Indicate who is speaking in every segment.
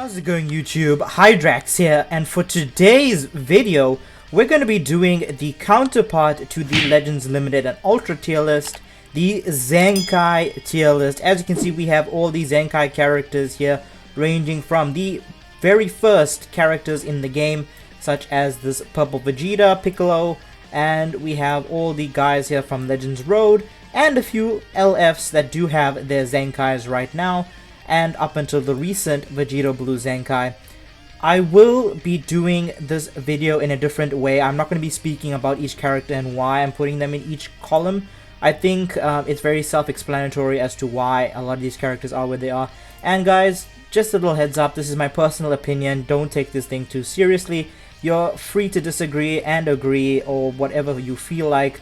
Speaker 1: How's it going, YouTube? Hydrax here, and for today's video we're going to be doing the counterpart to the Legends Limited and Ultra tier list, the Zenkai tier list. As you can see, we have all these Zenkai characters here, ranging from the very first characters in the game, such as this purple Vegeta, Piccolo, and we have all the guys here from Legends Road, and a few LFs that do have their Zenkais right now, and up until the recent Vegeta Blue Zenkai. I will be doing this video in a different way. I'm not going to be speaking about each character and why I'm putting them in each column. I think it's very self-explanatory as to why a lot of these characters are where they are. And guys, just a little heads up, this is my personal opinion. Don't take this thing too seriously. You're free to disagree and agree, or whatever you feel like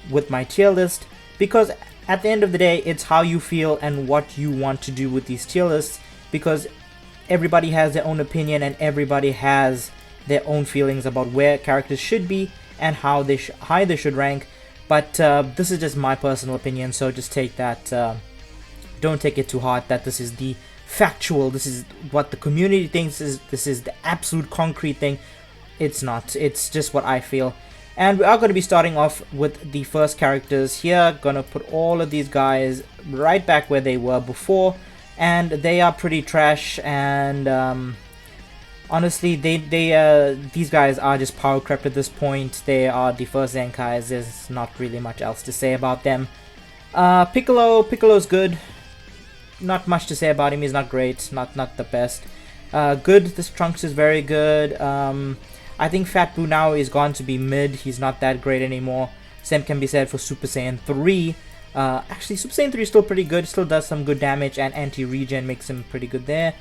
Speaker 1: with my tier list, because at the end of the day, it's how you feel and what you want to do with these tier lists, because everybody has their own opinion and everybody has their own feelings about where characters should be and how they should rank. But this is just my personal opinion, so just take that, don't take it too hard that this is the factual, this is what the community thinks, this is the absolute concrete thing. It's not, it's just what I feel. And we are going to be starting off with the first characters here. Gonna put all of these guys right back where they were before, and they are pretty trash. And honestly, these guys are just Power-crept at this point. They are the first Zenkais. There's not really much else to say about them. Piccolo's good. Not much to say about him. He's not great. Not the best. Good. This Trunks is very good. I think Fat Boo now is gone to be mid. He's not that great anymore. Same can be said for Super Saiyan 3. Actually, Super Saiyan 3 is still pretty good. Still does some good damage, and anti-regen makes him pretty good there.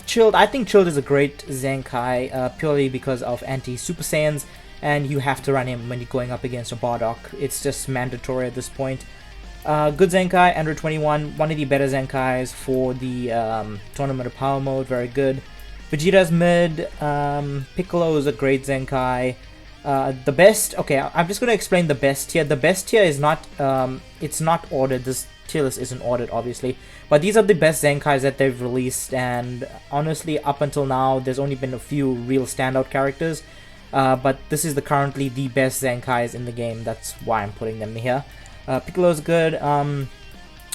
Speaker 1: Chilled. I think Chilled is a great Zenkai, purely because of anti-Super Saiyans, and you have to run him when you're going up against a Bardock. It's just mandatory at this point. Good Zenkai, under 21. One of the better Zenkais for the Tournament of Power mode. Very good. Vegeta's mid. Piccolo is a great Zenkai. The best, okay, I'm just going to explain the best tier. The best tier is not, it's not ordered. This tier list isn't ordered, obviously. But these are the best Zenkais that they've released. And honestly, up until now, there's only been a few real standout characters. But this is currently the best Zenkais in the game. That's why I'm putting them here. Piccolo's good.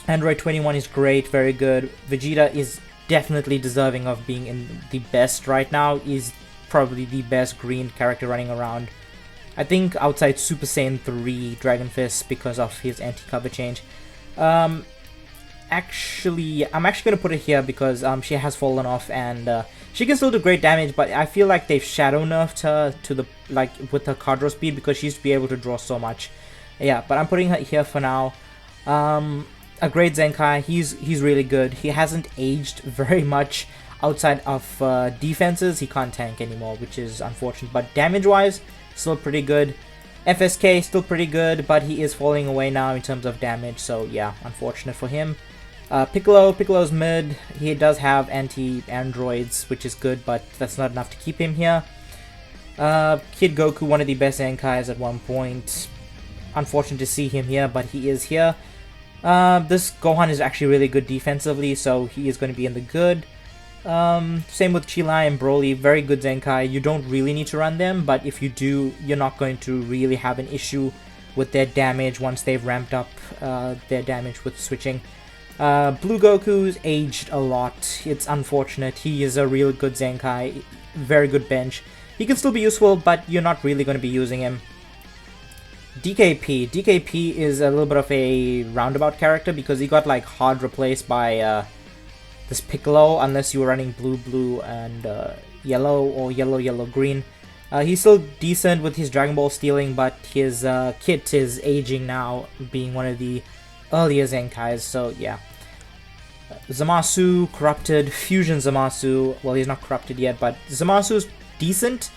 Speaker 1: Android 21 is great, very good. Vegeta is definitely deserving of being in the best right now. Is probably the best green character running around. I think outside Super Saiyan 3 Dragon Fist, because of his anti-cover change. Actually, I'm actually gonna put it here because she has fallen off, and she can still do great damage, but I feel like they've shadow nerfed her to the, like, with her card draw speed, because she used to be able to draw so much. Yeah, but I'm putting her here for now. A great Zenkai. He's really good. He hasn't aged very much outside of defenses. He can't tank anymore, which is unfortunate. But damage-wise, still pretty good. FSK still pretty good, but he is falling away now in terms of damage. So yeah, unfortunate for him. Piccolo's mid. He does have anti-androids, which is good, but that's not enough to keep him here. Kid Goku, one of the best Zenkais at one point. Unfortunate to see him here, but he is here. This Gohan is actually really good defensively, so he is going to be in the good. Same with Chilai and Broly, very good Zenkai. You don't really need to run them, but if you do, you're not going to really have an issue with their damage once they've ramped up their damage with switching. Blue Goku's aged a lot. It's unfortunate. He is a real good Zenkai, very good bench. He can still be useful, but you're not really going to be using him. DKP is a little bit of a roundabout character, because he got like hard replaced by this Piccolo, unless you were running blue and yellow, or yellow green. He's still decent with his Dragon Ball stealing, but his kit is aging now, being one of the earlier Zenkais, so yeah. Zamasu, corrupted, Fusion Zamasu, well, he's not corrupted yet, but Zamasu's decent.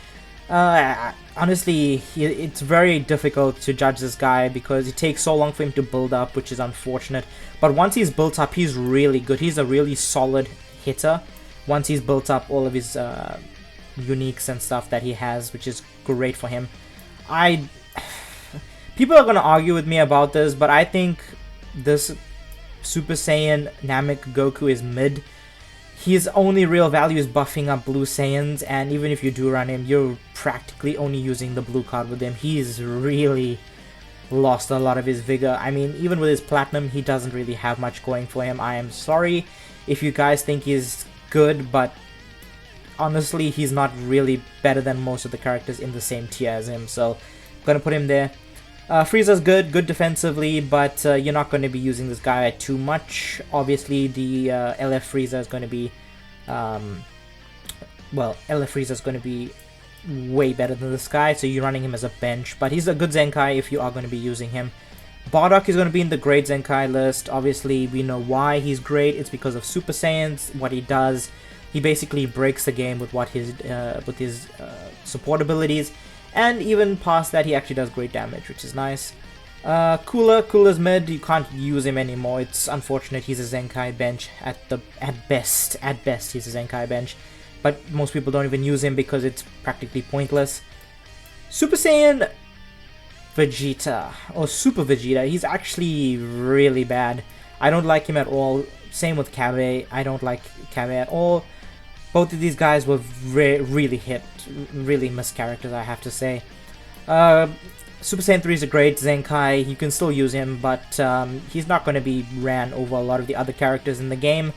Speaker 1: Honestly, it's very difficult to judge this guy because it takes so long for him to build up, which is unfortunate. But once he's built up, he's really good. He's a really solid hitter once he's built up all of his uniques and stuff that he has, which is great for him. People are going to argue with me about this, but I think this Super Saiyan Namek Goku is mid. his only real value is buffing up blue Saiyans, and even if you do run him, you're practically only using the blue card with him. He's really lost a lot of his vigor. I mean, even with his platinum, he doesn't really have much going for him. I am sorry if you guys think he's good, but honestly, he's not really better than most of the characters in the same tier as him, so I'm gonna put him there. Frieza's good defensively, but you're not going to be using this guy too much. Obviously, the LF Frieza is going to be, well, LF Frieza is going to be way better than this guy, so you're running him as a bench. But he's a good Zenkai if you are going to be using him. Bardock is going to be in the great Zenkai list. Obviously, we know why he's great. It's because of Super Saiyans. What he does, he basically breaks the game with what his support abilities. And even past that, he actually does great damage, which is nice. Cooler's mid. You can't use him anymore. It's unfortunate. He's a Zenkai bench at best. At best, he's a Zenkai bench. But most people don't even use him because it's practically pointless. Super Saiyan Vegeta, or Super Vegeta. He's actually really bad. I don't like him at all. Same with Kabe. I don't like Kabe at all. Both of these guys were really missed characters, I have to say. Super Saiyan 3 is a great Zenkai. You can still use him, but he's not going to be ran over a lot of the other characters in the game.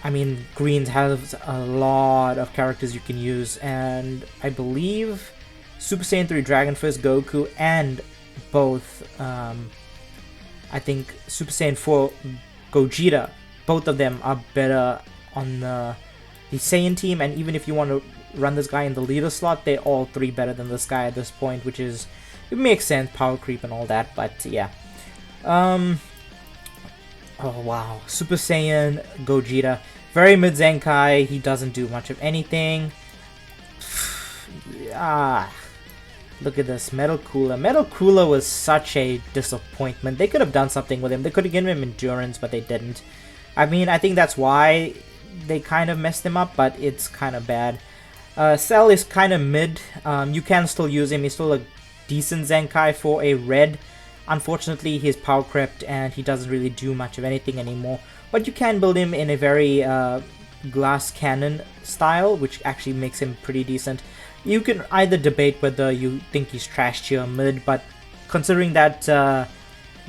Speaker 1: I mean, Greens has a lot of characters you can use, and I believe Super Saiyan 3 Dragon Fist, Goku, and both, I think Super Saiyan 4 Gogeta, both of them are better on the Saiyan team, and even if you want to run this guy in the leader slot, they're all three better than this guy at this point, which is, it makes sense, power creep and all that, but yeah. Oh wow, Super Saiyan Gogeta, very mid Zenkai, he doesn't do much of anything. Look at this, Metal Cooler. Metal Cooler was such a disappointment. They could have done something with him, they could have given him endurance, but they didn't. I mean, I think that's why they kind of messed him up, but it's kind of bad. Cell is kind of mid. You can still use him. He's still a decent Zenkai for a red. Unfortunately, he's power-crept and he doesn't really do much of anything anymore. But you can build him in a very glass cannon style, which actually makes him pretty decent. You can either debate whether you think he's trash tier or mid, but considering that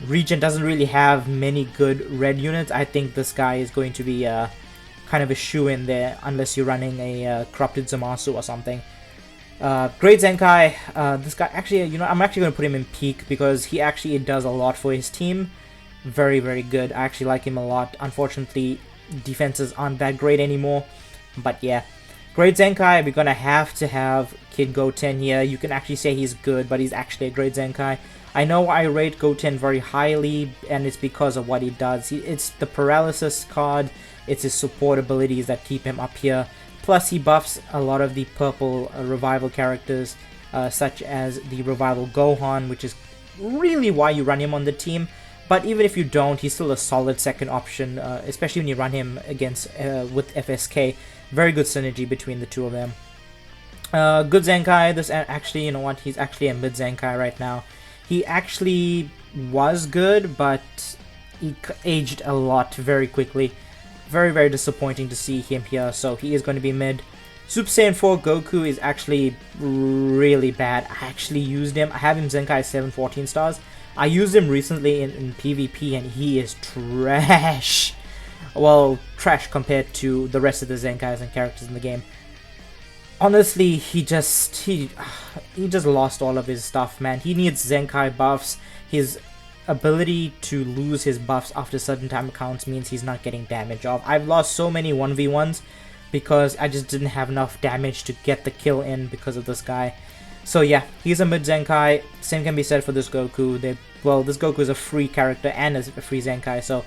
Speaker 1: Regen doesn't really have many good red units, I think this guy is going to be kind of a shoe-in there, unless you're running a corrupted Zamasu or something. Great Zenkai. This guy, actually, you know, I'm actually going to put him in peak because he actually does a lot for his team. Very, very good. I actually like him a lot. Unfortunately, defenses aren't that great anymore. But yeah, great Zenkai. We're going to have Kid Goten here. You can actually say he's good, but he's actually a great Zenkai. I know I rate Goten very highly, and it's because of what he does. It's the paralysis card. It's his support abilities that keep him up here. Plus, he buffs a lot of the purple revival characters, such as the revival Gohan, which is really why you run him on the team. But even if you don't, he's still a solid second option, especially when you run him against with FSK. Very good synergy between the two of them. Good Zenkai. This actually, you know what? He's actually a mid Zenkai right now. He actually was good, but he aged a lot very quickly. Very, very disappointing to see him here, so he is going to be mid. Super Saiyan 4 Goku is actually really bad. I actually used him. I have him Zenkai 7 14 stars. I used him recently in PvP and he is trash. Well, trash compared to the rest of the Zenkais and characters in the game. Honestly, he just lost all of his stuff, man. He needs Zenkai buffs. His ability to lose his buffs after certain time counts means he's not getting damage off. I've lost so many 1v1s because I just didn't have enough damage to get the kill in because of this guy. So yeah, he's a mid Zenkai. Same can be said for this Goku. Well, this Goku is a free character and is a free Zenkai, so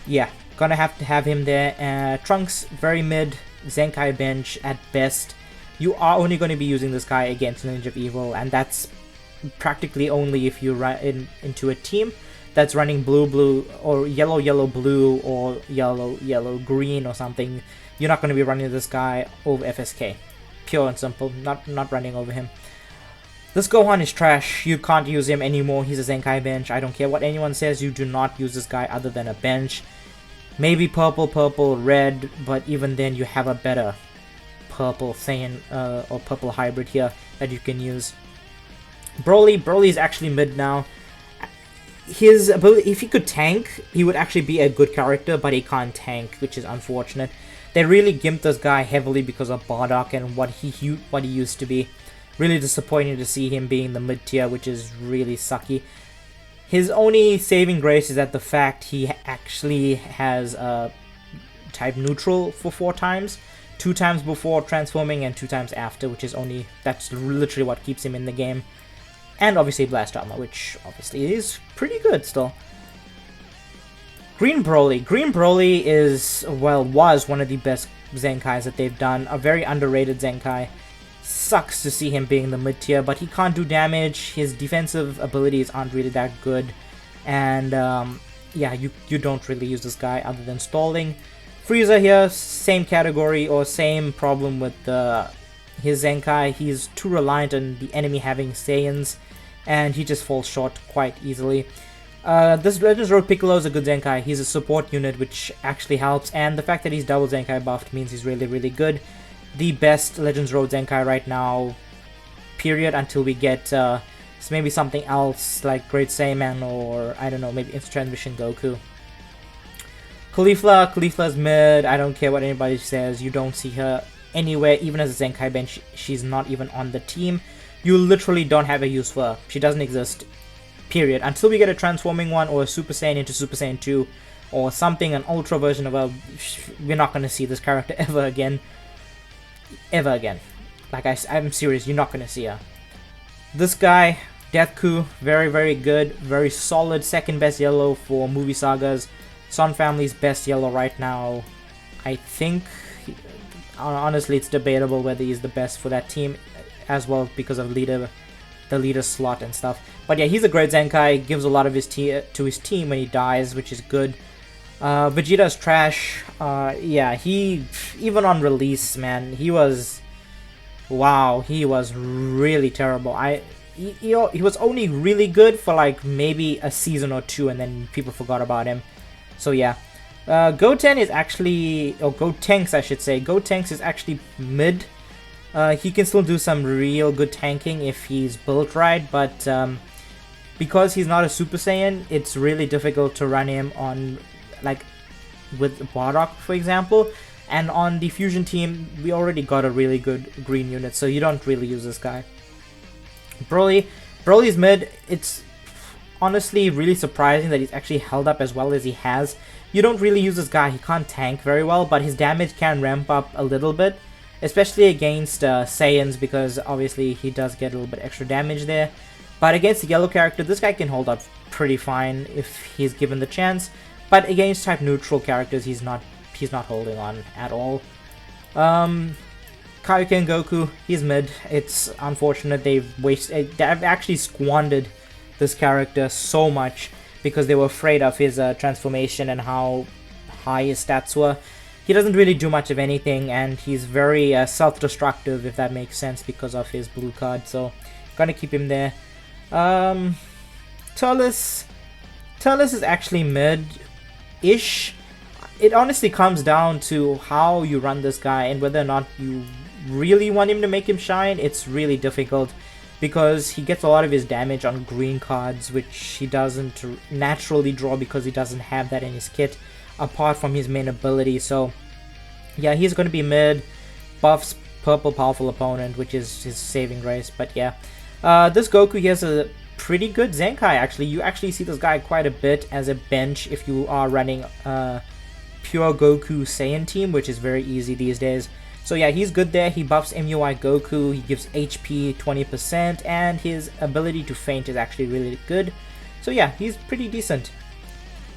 Speaker 1: yeah, gonna have to have him there. Trunks, very mid, Zenkai bench at best. You are only going to be using this guy against Lineage of Evil, and that's practically only if you run into a team that's running blue or yellow blue or yellow green or something. You're not going to be running this guy over FSK. Pure and simple, not running over him. This Gohan is trash. You can't use him anymore. He's a Zenkai bench. I don't care what anyone says. You do not use this guy other than a bench. Maybe purple, red, but even then you have a better purple Saiyan or purple hybrid here that you can use. Broly is actually mid now. His ability, if he could tank, he would actually be a good character, but he can't tank, which is unfortunate. They really gimped this guy heavily because of Bardock and what he used to be. Really disappointing to see him being the mid tier, which is really sucky. His only saving grace is that the fact he actually has type neutral for 4 times. 2 times before transforming and 2 times after, which is that's literally what keeps him in the game. And obviously Blast Armor, which obviously is pretty good still. Green Broly is, well, was one of the best Zenkais that they've done. A very underrated Zenkai. Sucks to see him being the mid tier, but he can't do damage. His defensive abilities aren't really that good. And yeah, you don't really use this guy other than stalling. Frieza here, same category or same problem with his Zenkai. He's too reliant on the enemy having Saiyans, and he just falls short quite easily. This Legends Road Piccolo is a good Zenkai. He's a support unit, which actually helps, and the fact that he's double Zenkai buffed means he's really, really good. The best Legends Road Zenkai right now, period, until we get maybe something else like Great Saiyaman or, I don't know, maybe Instant Transmission Goku. Caulifla's mid. I don't care what anybody says. You don't see her anywhere, even as a Zenkai bench. She's not even on the team. You literally don't have a use for her. She doesn't exist, period. Until we get a transforming one or a Super Saiyan into Super Saiyan 2 or something, an ultra version of her, we're not going to see this character ever again. Ever again. Like I'm serious, you're not going to see her. This guy, Deathku, very, very good. Very solid, second best yellow for movie sagas. Son Family's best yellow right now. I think, honestly, it's debatable whether he's the best for that team as well because of the leader slot and stuff. But yeah, he's a great Zenkai. Gives a lot of his to his team when he dies, which is good. Vegeta's trash. Yeah, he, even on release, man, he was, wow, he was really terrible. He was only really good for like maybe a season or 2, and then people forgot about him. So yeah, Goten is actually, or Gotenks I should say, Gotenks is actually mid. He can still do some real good tanking if he's built right, but because he's not a Super Saiyan, it's really difficult to run him on, like, with Bardock, for example. And on the Fusion team, we already got a really good green unit, so you don't really use this guy. Broly's mid. It's honestly really surprising that he's actually held up as well as he has. You don't really use this guy. He can't tank very well, but his damage can ramp up a little bit, especially against Saiyans, because obviously he does get a little bit extra damage there. But against the yellow character, this guy can hold up pretty fine if he's given the chance. But against type neutral characters, he's not holding on at all. Kaioken Goku, he's mid. It's unfortunate they've actually squandered this character so much because they were afraid of his transformation and how high his stats were. He doesn't really do much of anything, and he's very self-destructive, if that makes sense, because of his blue card. So, gonna keep him there. TIERLIST is actually mid-ish. It honestly comes down to how you run this guy and whether or not you really want him to make him shine. It's really difficult because he gets a lot of his damage on green cards, which he doesn't naturally draw because he doesn't have that in his kit, apart from his main ability. So yeah, he's going to be mid, buffs purple powerful opponent, which is his saving grace. But yeah, this Goku, he has a pretty good Zenkai actually. You actually see this guy quite a bit as a bench if you are running pure Goku Saiyan team, which is very easy these days. So yeah, he's good there. He buffs MUI Goku, he gives HP 20%, and his ability to feint is actually really good. So yeah, he's pretty decent.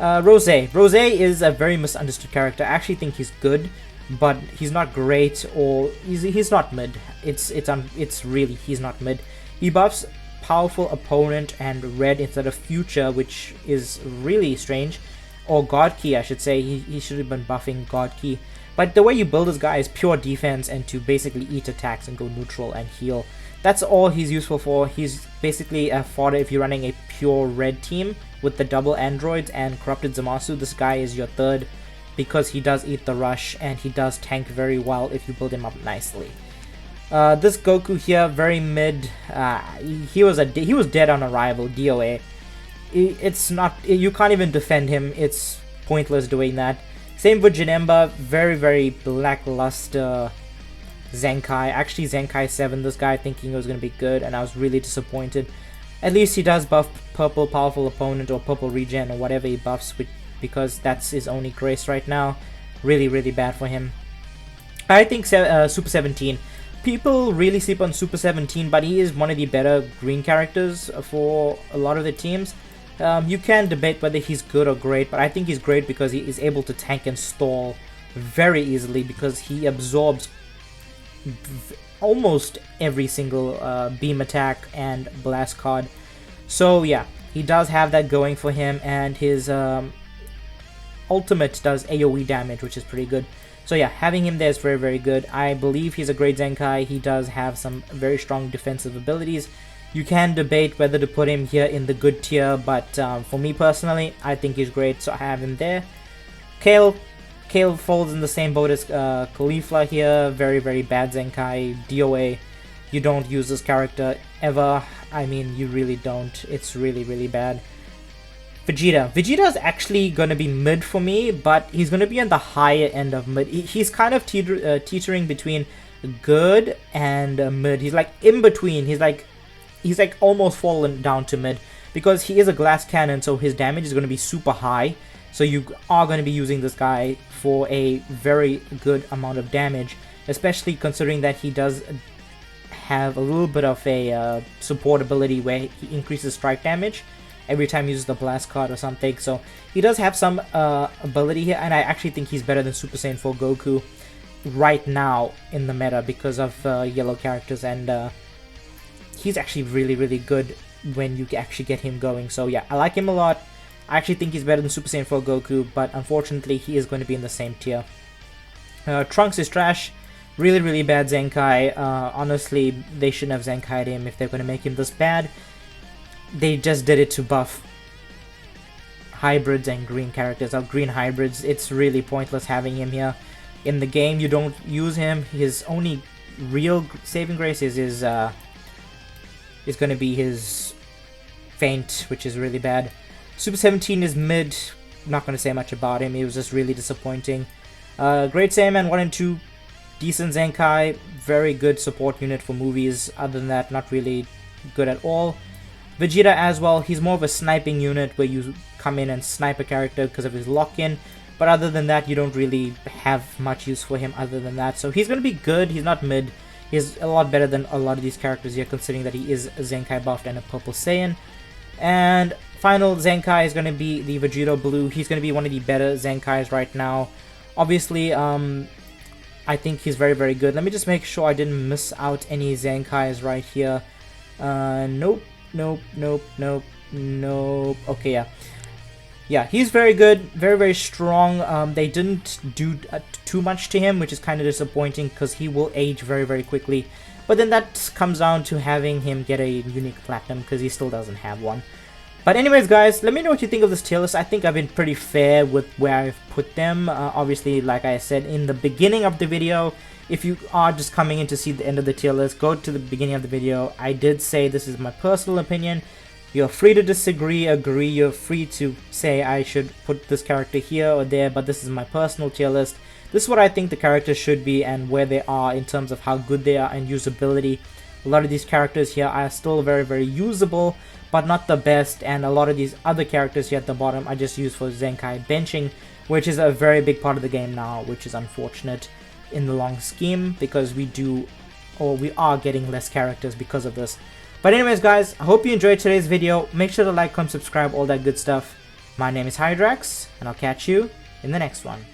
Speaker 1: Rose is a very misunderstood character. I actually think he's good, but he's not great, or he's not mid. It's really, he's not mid. He buffs powerful opponent and red instead of future, which is really strange. Or God Key, I should say. He should have been buffing God Key. But the way you build this guy is pure defense and to basically eat attacks and go neutral and heal. That's all he's useful for. He's basically a fodder if you're running a pure red team with the double androids and corrupted Zamasu. This guy is your third because he does eat the rush and he does tank very well if you build him up nicely. This Goku here, very mid. He was dead on arrival, DOA. It's not, you can't even defend him. It's pointless doing that. Same with Janemba, very lackluster Zenkai. Actually, Zenkai 7, this guy thinking it was going to be good, and I was really disappointed. At least he does buff purple powerful opponent or purple regen or whatever he buffs with, because that's his only grace right now. Really bad for him. I think Super 17. People really sleep on Super 17, but he is one of the better green characters for a lot of the teams. You can debate whether he's good or great, but I think he's great because he is able to tank and stall very easily, because he absorbs almost every single beam attack and blast card. So yeah, he does have that going for him, and his ultimate does AoE damage, which is pretty good. So yeah, having him there is very good. I believe he's a great Zenkai. He does have some very strong defensive abilities. You can debate whether to put him here in the good tier, but for me personally, I think he's great, so I have him there. Kale falls in the same boat as Caulifla here. Very bad Zenkai. DOA, you don't use this character ever. I mean, you really don't. It's really bad. Vegeta is actually going to be mid for me, but he's going to be on the higher end of mid. He's kind of teetering between good and mid. He's like in between. He's like almost fallen down to mid, because he is a glass cannon, so his damage is going to be super high. So you are going to be using this guy for a very good amount of damage, especially considering that he does have a little bit of a support ability where he increases strike damage every time he uses the blast card or something. So he does have some ability here, and I actually think he's better than Super Saiyan 4 Goku right now in the meta because of yellow characters, and he's actually really good when you actually get him going. So yeah, I like him a lot. I actually think he's better than Super Saiyan 4 Goku, but unfortunately he is going to be in the same tier. Trunks is trash. Really bad Zenkai. Honestly, they shouldn't have Zenkai'd him if they're going to make him this bad. They just did it to buff hybrids and green characters, or green hybrids. It's really pointless having him here in the game. You don't use him. His only real saving grace is going to be his feint, which is really bad. Super 17 is mid. Not going to say much about him. He was just really disappointing. Great Saiyaman 1 and 2, decent Zenkai, very good support unit for movies. Other than that, not really good at all. Vegeta as well, he's more of a sniping unit where you come in and snipe a character because of his lock-in. But other than that, you don't really have much use for him other than that. So he's going to be good. He's not mid. He's a lot better than a lot of these characters here, considering that he is a Zenkai buffed and a purple Saiyan. And final Zenkai is going to be the Vegeta Blue. He's going to be one of the better Zenkais right now. Obviously, I think he's very good. Let me just make sure I didn't miss out any Zenkais right here. Nope. Okay, yeah. Yeah, he's very good, very strong. They didn't do too much to him, which is kind of disappointing because he will age very quickly. But then that comes down to having him get a unique platinum because he still doesn't have one. But anyways, guys, let me know what you think of this tier list. I think I've been pretty fair with where I've put them. Obviously, like I said in the beginning of the video, if you are just coming in to see the end of the tier list, go to the beginning of the video. I did say this is my personal opinion. You're free to disagree, agree. You're free to say I should put this character here or there, but this is my personal tier list. This is what I think the characters should be and where they are in terms of how good they are and usability. A lot of these characters here are still very usable, but not the best, and a lot of these other characters here at the bottom are just used for Zenkai benching, which is a very big part of the game now, which is unfortunate in the long scheme, because we are getting less characters because of this. But anyways, guys, I hope you enjoyed today's video. Make sure to like, comment, subscribe, all that good stuff. My name is Hydrax, and I'll catch you in the next one.